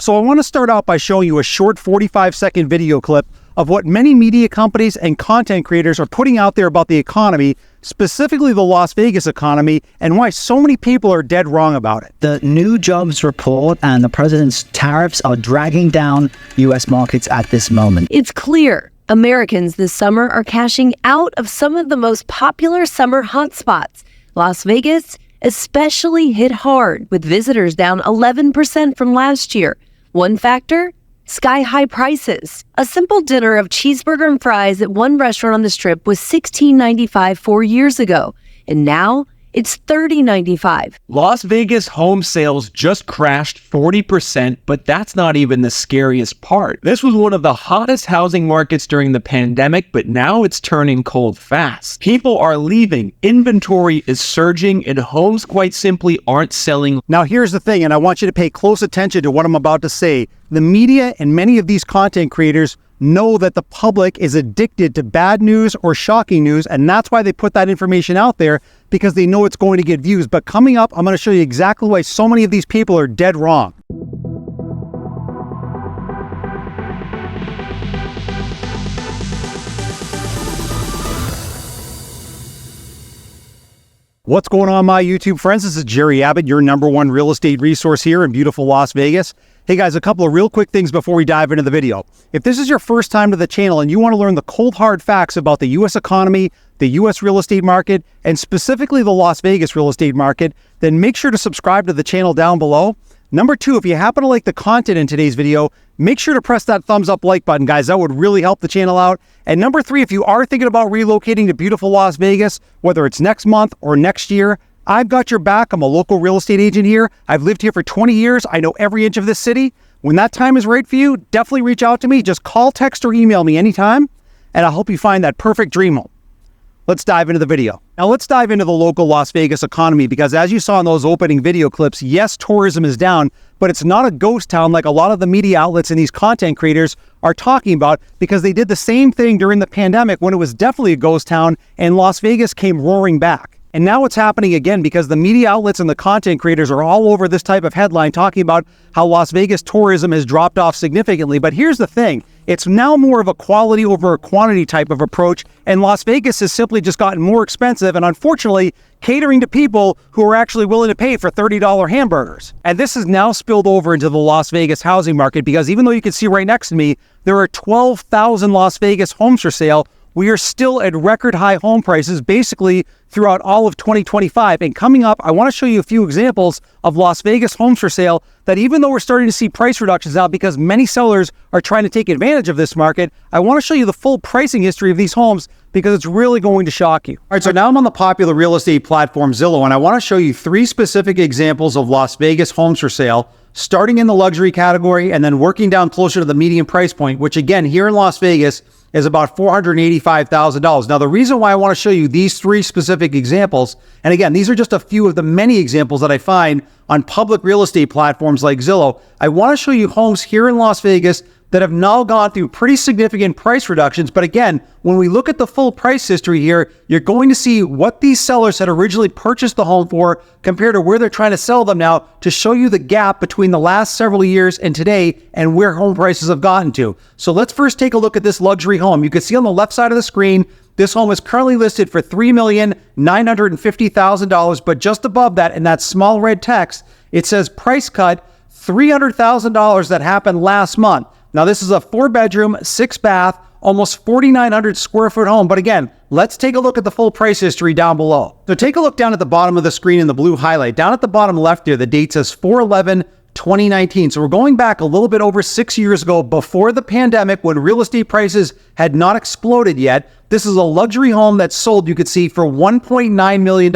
So I want to start out by showing you a short 45-second video clip of what many media companies and content creators are putting out there about the economy, specifically the Las Vegas economy, and why so many people are dead wrong about it. The new jobs report and the president's tariffs are dragging down U.S. markets at this moment. It's clear Americans this summer are cashing out of some of the most popular summer hotspots. Las Vegas especially hit hard, with visitors down 11% from last year. One factor? Sky-high prices. A simple dinner of cheeseburger and fries at one restaurant on the Strip was $16.95 4 years ago, and now it's $30.95. Las Vegas home sales just crashed 40%, but that's not even the scariest part. This was one of the hottest housing markets during the pandemic, but now it's turning cold fast. People are leaving, inventory is surging, and homes quite simply aren't selling. Now here's the thing, and I want you to pay close attention to what I'm about to say. The media and many of these content creators know that the public is addicted to bad news or shocking news, and that's why they put that information out there, because they know it's going to get views. But coming up, I'm going to show you exactly why so many of these people are dead wrong. What's going on, my YouTube friends? This is Jerry Abbott, your #1 real estate resource here in beautiful Las Vegas. Hey guys, a couple of real quick things before we dive into the video. If this is your first time to the channel and you want to learn the cold hard facts about the U.S. economy, the U.S. real estate market, and specifically the Las Vegas real estate market, then make sure to subscribe to the channel down below. Number 2, if you happen to like the content in today's video, make sure to press that thumbs up like button, guys. That would really help the channel out. And number 3, if you are thinking about relocating to beautiful Las Vegas, whether it's next month or next year, I've got your back. I'm a local real estate agent here. I've lived here for 20 years. I know every inch of this city. When that time is right for you, definitely reach out to me. Just call, text, or email me anytime, and I'll help you find that perfect dream home. Let's dive into the video. Now let's dive into the local Las Vegas economy, because as you saw in those opening video clips, yes, tourism is down, but it's not a ghost town like a lot of the media outlets and these content creators are talking about, because they did the same thing during the pandemic when it was definitely a ghost town and Las Vegas came roaring back. And now it's happening again, because the media outlets and the content creators are all over this type of headline talking about how Las Vegas tourism has dropped off significantly. But here's the thing. It's now more of a quality over a quantity type of approach, and Las Vegas has simply just gotten more expensive and unfortunately catering to people who are actually willing to pay for $30 hamburgers. And this has now spilled over into the Las Vegas housing market, because even though you can see right next to me, there are 12,000 Las Vegas homes for sale. We are still at record high home prices basically throughout all of 2025. And coming up, I want to show you a few examples of Las Vegas homes for sale that, even though we're starting to see price reductions now because many sellers are trying to take advantage of this market, I want to show you the full pricing history of these homes, because it's really going to shock you. All right, so now I'm on the popular real estate platform Zillow, and I want to show you 3 specific examples of Las Vegas homes for sale, starting in the luxury category and then working down closer to the median price point, which again, here in Las Vegas, is about $485,000. Now, the reason why I want to show you these 3 specific examples, and again, these are just a few of the many examples that I find on public real estate platforms like Zillow. I want to show you homes here in Las Vegas that have now gone through pretty significant price reductions. But again, when we look at the full price history here, you're going to see what these sellers had originally purchased the home for compared to where they're trying to sell them now, to show you the gap between the last several years and today and where home prices have gotten to. So let's first take a look at this luxury home. You can see on the left side of the screen, this home is currently listed for $3,950,000, but just above that, in that small red text, it says price cut $300,000 that happened last month. Now, this is a 4-bedroom, 6-bath, almost 4,900 square foot home. But again, let's take a look at the full price history down below. So take a look down at the bottom of the screen in the blue highlight. Down at the bottom left here, the date says 4/11/2019. So we're going back a little bit over 6 years ago, before the pandemic, when real estate prices had not exploded yet. This is a luxury home that sold, you could see, for $1.9 million.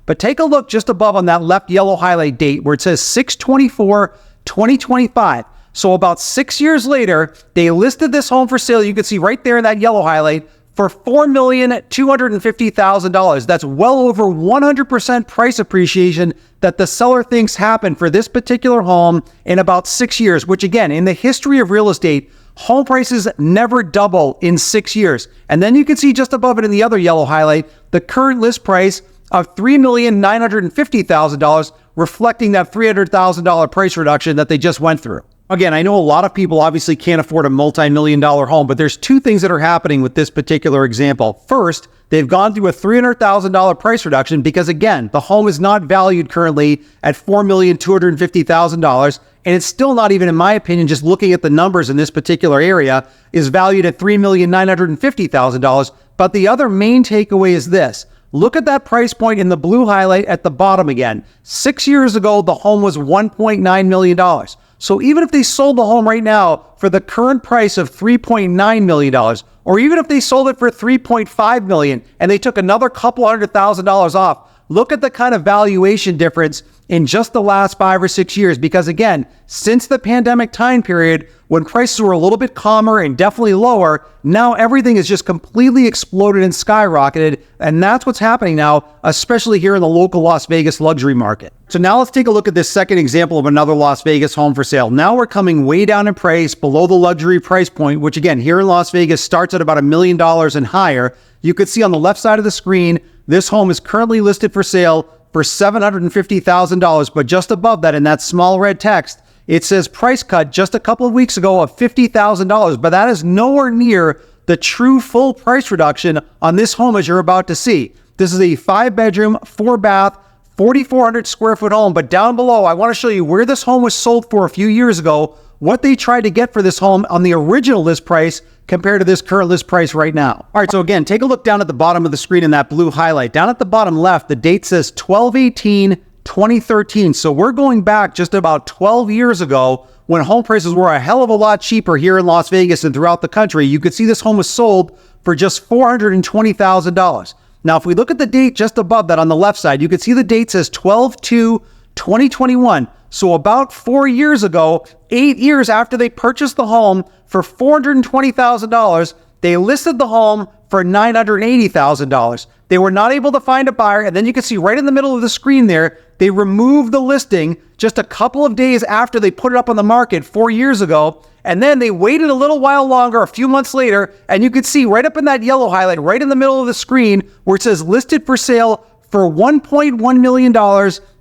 But take a look just above on that left yellow highlight date where it says 6/24/2025. So about 6 years later, they listed this home for sale. You can see right there in that yellow highlight for $4,250,000. That's well over 100% price appreciation that the seller thinks happened for this particular home in about 6 years, which again, in the history of real estate, home prices never double in 6 years. And then you can see just above it in the other yellow highlight, the current list price of $3,950,000, reflecting that $300,000 price reduction that they just went through. Again, I know a lot of people obviously can't afford a multi-million-dollar home, but there's two things that are happening with this particular example. First, they've gone through a $300,000 price reduction because, again, the home is not valued currently at $4,250,000, and it's still not even, in my opinion, just looking at the numbers in this particular area, is valued at $3,950,000. But the other main takeaway is this. Look at that price point in the blue highlight at the bottom again. 6 years ago, the home was $1.9 million. So even if they sold the home right now for the current price of $3.9 million, or even if they sold it for $3.5 million and they took another couple $100,000 off, look at the kind of valuation difference in just the last 5 or 6 years. Because again, since the pandemic time period, when prices were a little bit calmer and definitely lower, now everything is just completely exploded and skyrocketed. And that's what's happening now, especially here in the local Las Vegas luxury market. So now let's take a look at this second example of another Las Vegas home for sale. Now we're coming way down in price, below the luxury price point, which again, here in Las Vegas starts at about $1 million and higher. You could see on the left side of the screen, this home is currently listed for sale for $750,000, but just above that in that small red text, it says price cut just a couple of weeks ago of $50,000, but that is nowhere near the true full price reduction on this home as you're about to see. This is a 5-bedroom, 4-bath, 4,400 square foot home, but down below, I want to show you where this home was sold for a few years ago, what they tried to get for this home on the original list price compared to this current list price right now. All right, so again, take a look down at the bottom of the screen in that blue highlight. Down at the bottom left, the date says 12/18/2013. So we're going back just about 12 years ago when home prices were a hell of a lot cheaper here in Las Vegas and throughout the country. You could see this home was sold for just $420,000. Now, if we look at the date just above that on the left side, you can see the date says 12/2/2021. So about 4 years ago, 8 years after they purchased the home for $420,000, they listed the home for $980,000. They were not able to find a buyer. And then you can see right in the middle of the screen there, they removed the listing just a couple of days after they put it up on the market 4 years ago. And then they waited a little while longer, a few months later, and you could see right up in that yellow highlight, right in the middle of the screen, where it says listed for sale for $1.1 million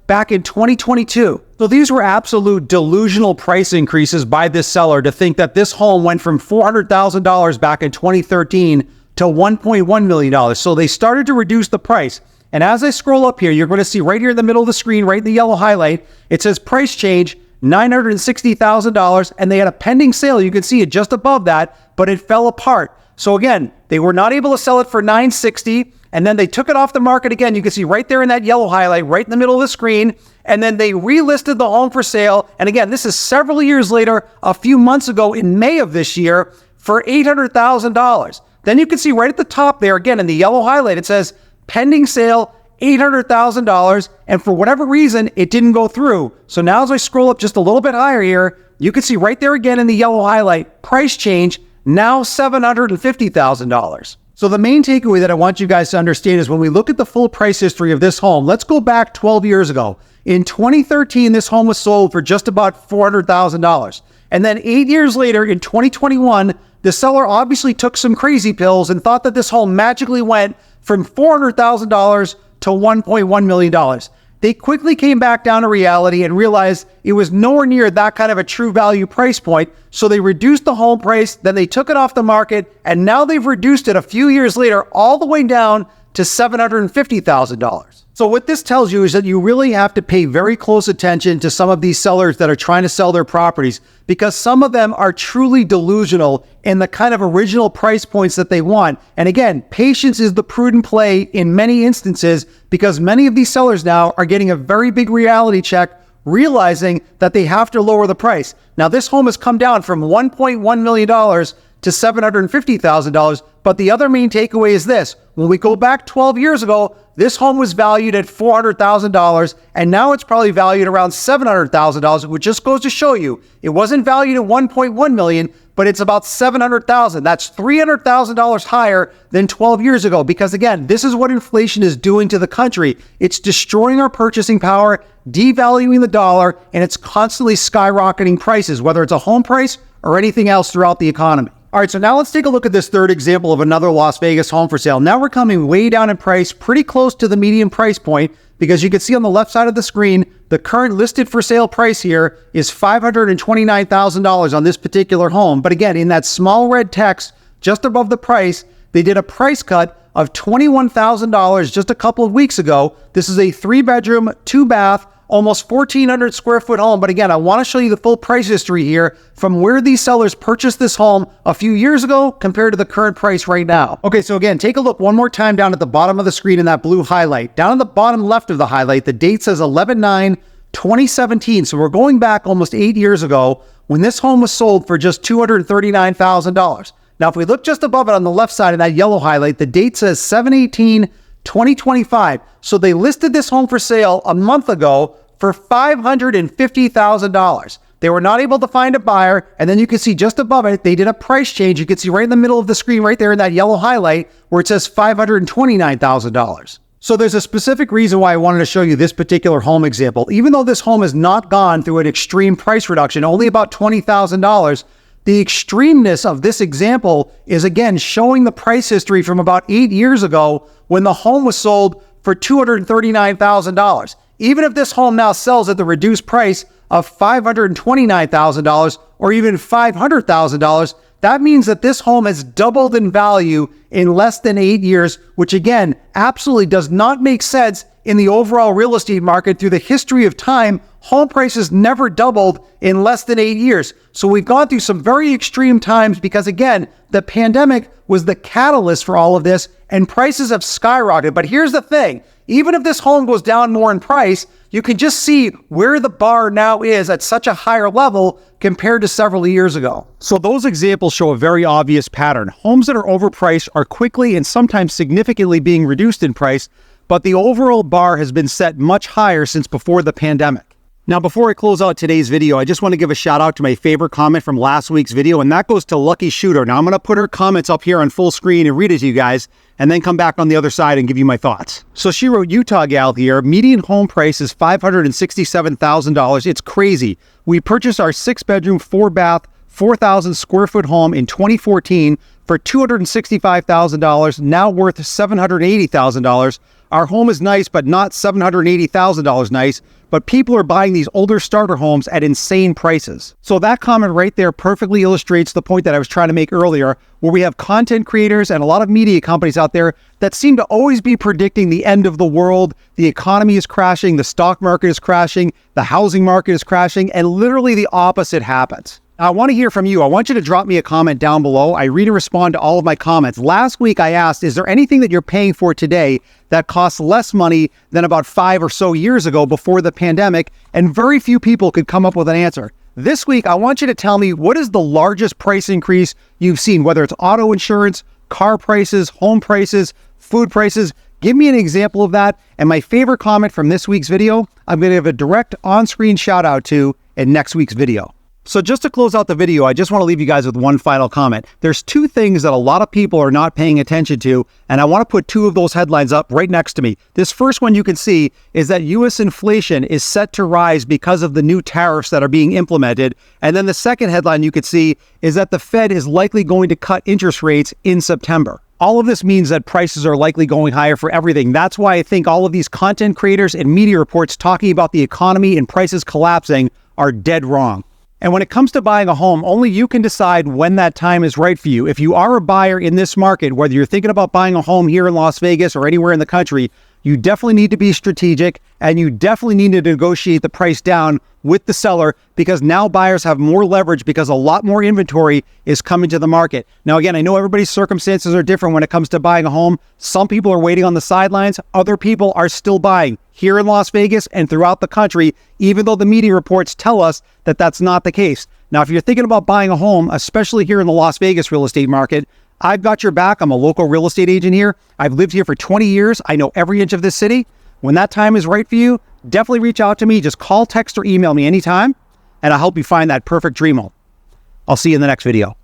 back in 2022. So these were absolute delusional price increases by this seller to think that this home went from $400,000 back in 2013 to $1.1 million. So they started to reduce the price. And as I scroll up here, you're going to see right here in the middle of the screen, right in the yellow highlight, it says price change, $960,000, and they had a pending sale. You can see it just above that, but it fell apart. So again, they were not able to sell it for $960,000, and then they took it off the market again. You can see right there in that yellow highlight, right in the middle of the screen, and then they relisted the home for sale. And again, this is several years later, a few months ago in May of this year, for $800,000. Then you can see right at the top there, again in the yellow highlight, it says pending sale, $800,000, and for whatever reason, it didn't go through. So now as I scroll up just a little bit higher here, you can see right there again in the yellow highlight, price change, now $750,000. So the main takeaway that I want you guys to understand is when we look at the full price history of this home, let's go back 12 years ago. In 2013, this home was sold for just about $400,000. And then 8 years later, in 2021, the seller obviously took some crazy pills and thought that this home magically went from $400,000 to $1.1 million. They quickly came back down to reality and realized it was nowhere near that kind of a true value price point. So they reduced the home price, then they took it off the market, and now they've reduced it a few years later all the way down to $750,000. So what this tells you is that you really have to pay very close attention to some of these sellers that are trying to sell their properties, because some of them are truly delusional in the kind of original price points that they want. And again, patience is the prudent play in many instances, because many of these sellers now are getting a very big reality check, realizing that they have to lower the price. Now, this home has come down from $1.1 million to $750,000. But the other main takeaway is this. When we go back 12 years ago, this home was valued at $400,000, and now it's probably valued around $700,000, which just goes to show you it wasn't valued at $1.1 million, but it's about $700,000. That's $300,000 higher than 12 years ago, because again, this is what inflation is doing to the country. It's destroying our purchasing power, devaluing the dollar, and it's constantly skyrocketing prices, whether it's a home price or anything else throughout the economy. All right, so now let's take a look at this third example of another Las Vegas home for sale. Now we're coming way down in price, pretty close to the median price point, because you can see on the left side of the screen, the current listed for sale price here is $529,000 on this particular home. But again, in that small red text just above the price, they did a price cut of $21,000 just a couple of weeks ago. This is a 3-bedroom, 2-bath, almost 1,400 square foot home. But again, I want to show you the full price history here from where these sellers purchased this home a few years ago compared to the current price right now. Okay, so again, take a look one more time down at the bottom of the screen in that blue highlight. Down at the bottom left of the highlight, the date says 11/9/2017. So we're going back almost 8 years ago when this home was sold for just $239,000. Now, if we look just above it on the left side of that yellow highlight, the date says 7/18/2025. So they listed this home for sale a month ago for $550,000. They were not able to find a buyer. And then you can see just above it, they did a price change. You can see right in the middle of the screen, right there in that yellow highlight where it says $529,000. So there's a specific reason why I wanted to show you this particular home example. Even though this home has not gone through an extreme price reduction, only about $20,000, the extremeness of this example is, again, showing the price history from about 8 years ago when the home was sold for $239,000. Even if this home now sells at the reduced price of $529,000 or even $500,000, that means that this home has doubled in value in less than 8 years, which again, absolutely does not make sense in the overall real estate market. Through the history of time, home prices never doubled in less than 8 years. So we've gone through some very extreme times because, again, the pandemic was the catalyst for all of this and prices have skyrocketed. But here's the thing. Even if this home goes down more in price, you can just see where the bar now is at such a higher level compared to several years ago. So those examples show a very obvious pattern. Homes that are overpriced are quickly and sometimes significantly being reduced in price, but the overall bar has been set much higher since before the pandemic. Now, before I close out today's video, I just want to give a shout out to my favorite comment from last week's video, and that goes to Lucky Shooter. Now, I'm going to put her comments up here on full screen and read it to you guys, and then come back on the other side and give you my thoughts. So she wrote, Utah gal here, median home price is $567,000. It's crazy. We purchased our 6-bedroom, 4-bath, 4,000 square foot home in 2014 for $265,000, now worth $780,000. Our home is nice, but not $780,000 nice, but people are buying these older starter homes at insane prices. So that comment right there perfectly illustrates the point that I was trying to make earlier, where we have content creators and a lot of media companies out there that seem to always be predicting the end of the world. The economy is crashing, the stock market is crashing, the housing market is crashing, and literally the opposite happens. Now, I want to hear from you. I want you to drop me a comment down below. I read and respond to all of my comments. Last week I asked, is there anything that you're paying for today that costs less money than about 5 or so years ago before the pandemic? And very few people could come up with an answer. This week, I want you to tell me, what is the largest price increase you've seen, whether it's auto insurance, car prices, home prices, food prices. Give me an example of that. And my favorite comment from this week's video, I'm going to give a direct on-screen shout out to in next week's video. So just to close out the video, I just want to leave you guys with one final comment. There's 2 things that a lot of people are not paying attention to, and I want to put 2 of those headlines up right next to me. This first one you can see is that U.S. inflation is set to rise because of the new tariffs that are being implemented. And then the second headline you could see is that the Fed is likely going to cut interest rates in September. All of this means that prices are likely going higher for everything. That's why I think all of these content creators and media reports talking about the economy and prices collapsing are dead wrong. And when it comes to buying a home, only you can decide when that time is right for you. If you are a buyer in this market, whether you're thinking about buying a home here in Las Vegas or anywhere in the country, you definitely need to be strategic and you definitely need to negotiate the price down with the seller, because now buyers have more leverage because a lot more inventory is coming to the market. Now, again, I know everybody's circumstances are different when it comes to buying a home. Some people are waiting on the sidelines. Other people are still buying here in Las Vegas and throughout the country, even though the media reports tell us that that's not the case. Now, if you're thinking about buying a home, especially here in the Las Vegas real estate market, I've got your back. I'm a local real estate agent here. I've lived here for 20 years. I know every inch of this city. When that time is right for you, definitely reach out to me. Just call, text, or email me anytime, and I'll help you find that perfect dream home. I'll see you in the next video.